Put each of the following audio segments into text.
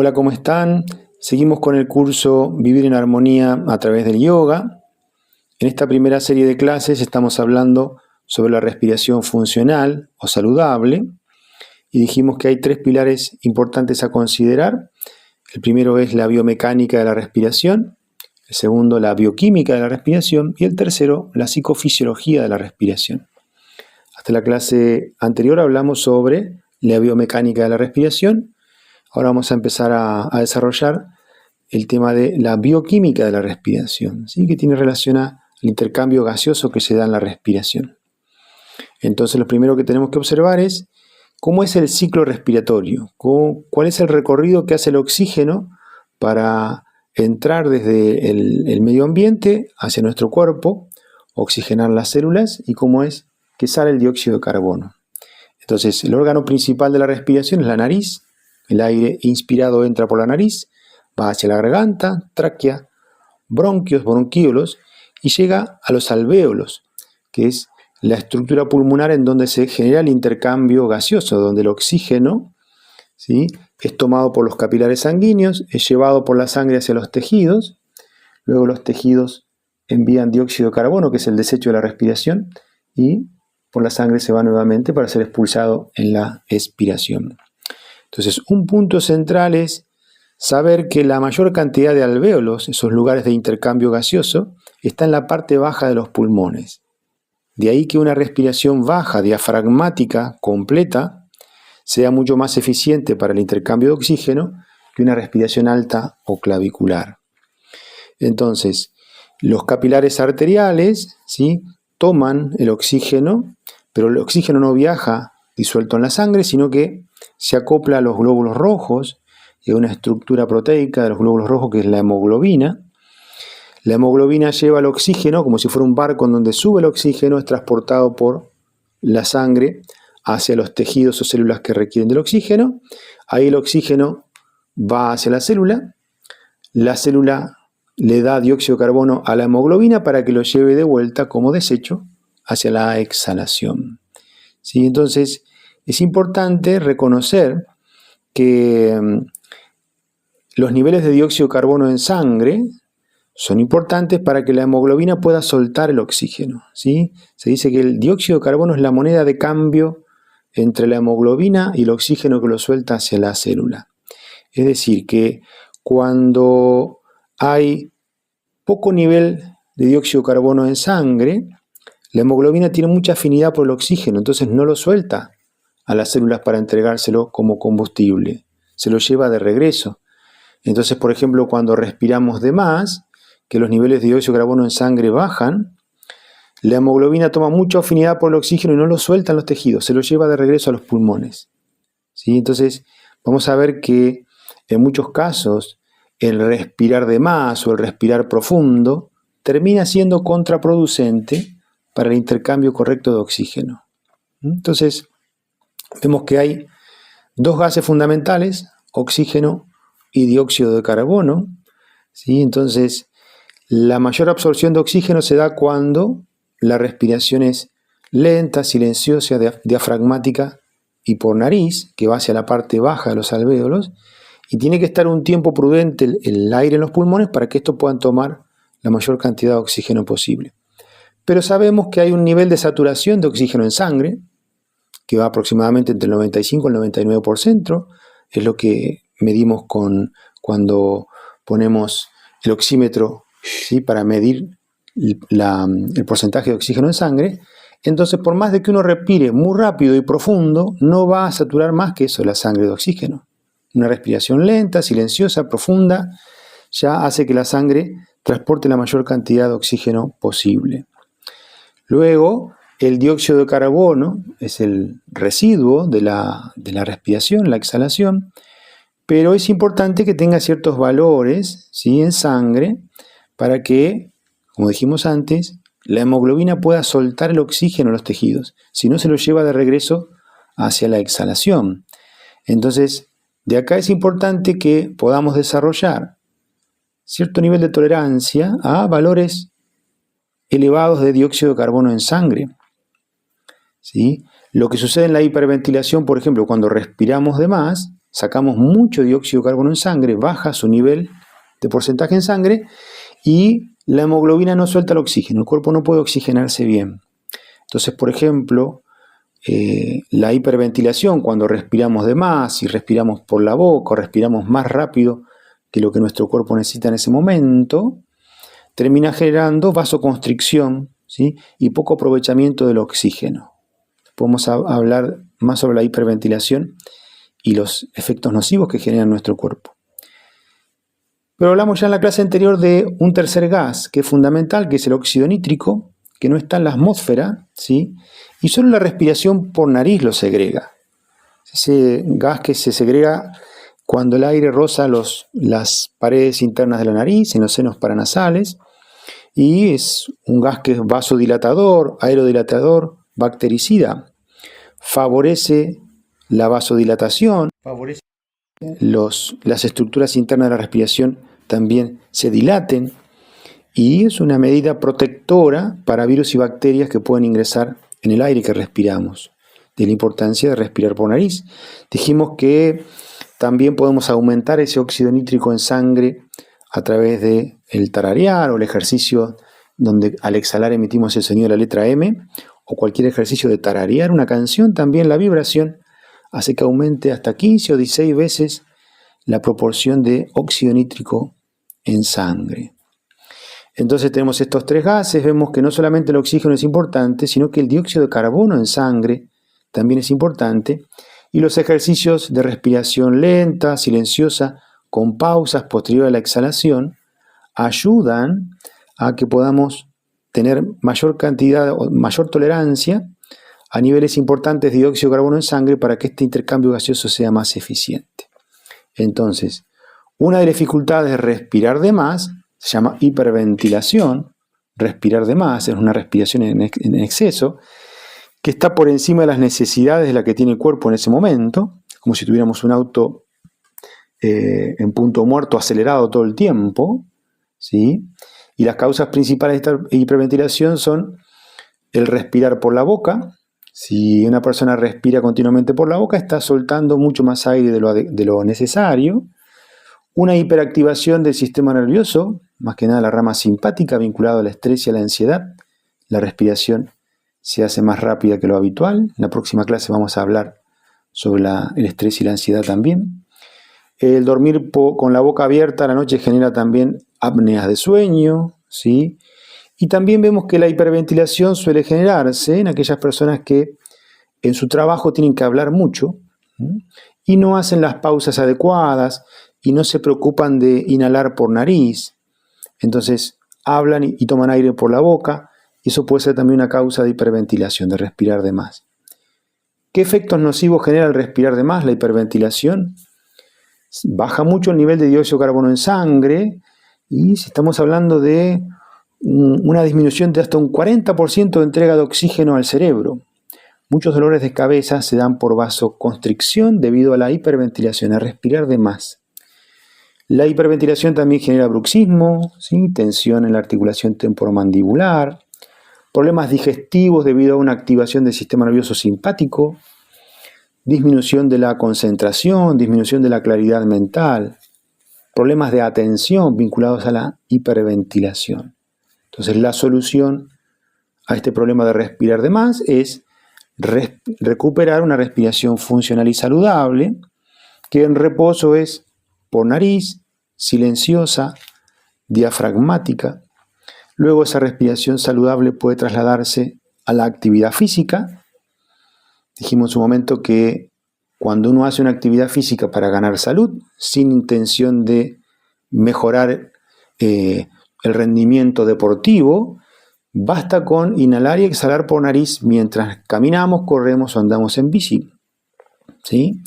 Hola, ¿cómo están? Seguimos con el curso Vivir en Armonía a través del yoga. En esta primera serie de clases estamos hablando sobre la respiración funcional o saludable y dijimos que hay tres pilares importantes a considerar. El primero es la biomecánica de la respiración, el segundo la bioquímica de la respiración y el tercero la psicofisiología de la respiración. Hasta la clase anterior hablamos sobre la biomecánica de la respiración. Ahora vamos a empezar a desarrollar el tema de la bioquímica de la respiración, ¿sí? Que tiene relación al intercambio gaseoso que se da en la respiración. Entonces, lo primero que tenemos que observar es cómo es el ciclo respiratorio, cuál es el recorrido que hace el oxígeno para entrar desde el medio ambiente hacia nuestro cuerpo, oxigenar las células y cómo es que sale el dióxido de carbono. Entonces, el órgano principal de la respiración es la nariz. El aire inspirado entra por la nariz, va hacia la garganta, tráquea, bronquios, bronquíolos y llega a los alvéolos, que es la estructura pulmonar en donde se genera el intercambio gaseoso, donde el oxígeno, ¿sí?, es tomado por los capilares sanguíneos, es llevado por la sangre hacia los tejidos, luego los tejidos envían dióxido de carbono, que es el desecho de la respiración, y por la sangre se va nuevamente para ser expulsado en la expiración. Entonces, un punto central es saber que la mayor cantidad de alvéolos, esos lugares de intercambio gaseoso, está en la parte baja de los pulmones. De ahí que una respiración baja, diafragmática, completa, sea mucho más eficiente para el intercambio de oxígeno que una respiración alta o clavicular. Entonces, los capilares arteriales, ¿sí?, toman el oxígeno, pero el oxígeno no viaja disuelto en la sangre, sino que se acopla a los glóbulos rojos y a una estructura proteica de los glóbulos rojos que es la hemoglobina. La hemoglobina lleva el oxígeno como si fuera un barco en donde sube el oxígeno, es transportado por la sangre hacia los tejidos o células que requieren del oxígeno. Ahí el oxígeno va hacia la célula le da dióxido de carbono a la hemoglobina para que lo lleve de vuelta como desecho hacia la exhalación. ¿Sí? Entonces, es importante reconocer que los niveles de dióxido de carbono en sangre son importantes para que la hemoglobina pueda soltar el oxígeno, ¿sí? Se dice que el dióxido de carbono es la moneda de cambio entre la hemoglobina y el oxígeno que lo suelta hacia la célula. Es decir, que cuando hay poco nivel de dióxido de carbono en sangre, la hemoglobina tiene mucha afinidad por el oxígeno, entonces no lo suelta a las células para entregárselo como combustible, se lo lleva de regreso. Entonces, por ejemplo, cuando respiramos de más, que los niveles de dióxido de carbono en sangre bajan, la hemoglobina toma mucha afinidad por el oxígeno y no lo suelta en los tejidos, se lo lleva de regreso a los pulmones. ¿Sí? Entonces, vamos a ver que en muchos casos el respirar de más o el respirar profundo termina siendo contraproducente para el intercambio correcto de oxígeno. Entonces, vemos que hay dos gases fundamentales, oxígeno y dióxido de carbono, ¿sí? Entonces, la mayor absorción de oxígeno se da cuando la respiración es lenta, silenciosa, diafragmática y por nariz, que va hacia la parte baja de los alvéolos, y tiene que estar un tiempo prudente el aire en los pulmones para que estos puedan tomar la mayor cantidad de oxígeno posible. Pero sabemos que hay un nivel de saturación de oxígeno en sangre, que va aproximadamente entre el 95 y el 99%, es lo que medimos cuando ponemos el oxímetro, ¿sí?, para medir el porcentaje de oxígeno en sangre. Entonces, por más de que uno respire muy rápido y profundo, no va a saturar más que eso la sangre de oxígeno. Una respiración lenta, silenciosa, profunda, ya hace que la sangre transporte la mayor cantidad de oxígeno posible. Luego, el dióxido de carbono es el residuo de la respiración, la exhalación, pero es importante que tenga ciertos valores, ¿sí?, en sangre para que, como dijimos antes, la hemoglobina pueda soltar el oxígeno en los tejidos, si no se lo lleva de regreso hacia la exhalación. Entonces, de acá es importante que podamos desarrollar cierto nivel de tolerancia a valores elevados de dióxido de carbono en sangre. ¿Sí? Lo que sucede en la hiperventilación, por ejemplo, cuando respiramos de más, sacamos mucho dióxido de carbono en sangre, baja su nivel de porcentaje en sangre y la hemoglobina no suelta el oxígeno, el cuerpo no puede oxigenarse bien. Entonces, por ejemplo, la hiperventilación, cuando respiramos de más, si respiramos por la boca o respiramos más rápido que lo que nuestro cuerpo necesita en ese momento, termina generando vasoconstricción, ¿sí? Y poco aprovechamiento del oxígeno. Podemos hablar más sobre la hiperventilación y los efectos nocivos que genera en nuestro cuerpo. Pero hablamos ya en la clase anterior de un tercer gas que es fundamental, que es el óxido nítrico, que no está en la atmósfera, ¿sí? Y solo la respiración por nariz lo segrega. Ese gas que se segrega cuando el aire roza las paredes internas de la nariz, en los senos paranasales, y es un gas que es vasodilatador, aerodilatador, bactericida. Favorece la vasodilatación, favorece las estructuras internas de la respiración también se dilaten, y es una medida protectora para virus y bacterias que pueden ingresar en el aire que respiramos. De la importancia de respirar por nariz. Dijimos que también podemos aumentar ese óxido nítrico en sangre a través del tararear o el ejercicio donde al exhalar emitimos el sonido de la letra M, o cualquier ejercicio de tararear una canción, también la vibración hace que aumente hasta 15 o 16 veces la proporción de óxido nítrico en sangre. Entonces tenemos estos tres gases, vemos que no solamente el oxígeno es importante, sino que el dióxido de carbono en sangre también es importante, y los ejercicios de respiración lenta, silenciosa, con pausas posterior a la exhalación, ayudan a que podamos tener mayor cantidad o mayor tolerancia a niveles importantes de dióxido de carbono en sangre para que este intercambio gaseoso sea más eficiente. Entonces, una de las dificultades de respirar de más se llama hiperventilación. Respirar de más es una respiración en exceso que está por encima de las necesidades de la que tiene el cuerpo en ese momento, como si tuviéramos un auto en punto muerto acelerado todo el tiempo, ¿sí? Y las causas principales de esta hiperventilación son el respirar por la boca. Si una persona respira continuamente por la boca, está soltando mucho más aire de lo necesario. Una hiperactivación del sistema nervioso, más que nada la rama simpática vinculada al estrés y a la ansiedad. La respiración se hace más rápida que lo habitual. En la próxima clase vamos a hablar sobre el estrés y la ansiedad también. El dormir con la boca abierta a la noche genera también apneas de sueño, ¿sí? Y también vemos que la hiperventilación suele generarse en aquellas personas que en su trabajo tienen que hablar mucho, ¿sí? Y no hacen las pausas adecuadas y no se preocupan de inhalar por nariz. Entonces hablan y toman aire por la boca, y eso puede ser también una causa de hiperventilación, de respirar de más. ¿Qué efectos nocivos genera el respirar de más, la hiperventilación? Baja mucho el nivel de dióxido de carbono en sangre, y si estamos hablando de una disminución de hasta un 40% de entrega de oxígeno al cerebro. Muchos dolores de cabeza se dan por vasoconstricción debido a la hiperventilación, a respirar de más. La hiperventilación también genera bruxismo, ¿sí? Tensión en la articulación temporomandibular, problemas digestivos debido a una activación del sistema nervioso simpático, disminución de la concentración, disminución de la claridad mental, problemas de atención vinculados a la hiperventilación. Entonces, la solución a este problema de respirar de más es recuperar una respiración funcional y saludable, que en reposo es por nariz, silenciosa, diafragmática. Luego esa respiración saludable puede trasladarse a la actividad física. Dijimos en su momento que cuando uno hace una actividad física para ganar salud, sin intención de mejorar el rendimiento deportivo, basta con inhalar y exhalar por nariz mientras caminamos, corremos o andamos en bici, ¿sí?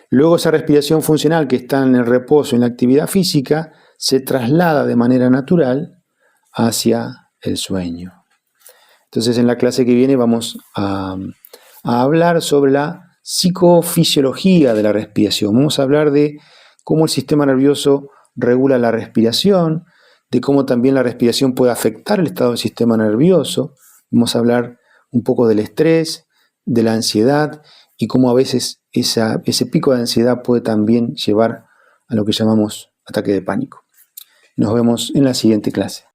Luego esa respiración funcional que está en el reposo, en la actividad física, se traslada de manera natural hacia el sueño. Entonces en la clase que viene vamos a hablar sobre la psicofisiología de la respiración. Vamos a hablar de cómo el sistema nervioso regula la respiración, de cómo también la respiración puede afectar el estado del sistema nervioso. Vamos a hablar un poco del estrés, de la ansiedad y cómo a veces ese pico de ansiedad puede también llevar a lo que llamamos ataque de pánico. Nos vemos en la siguiente clase.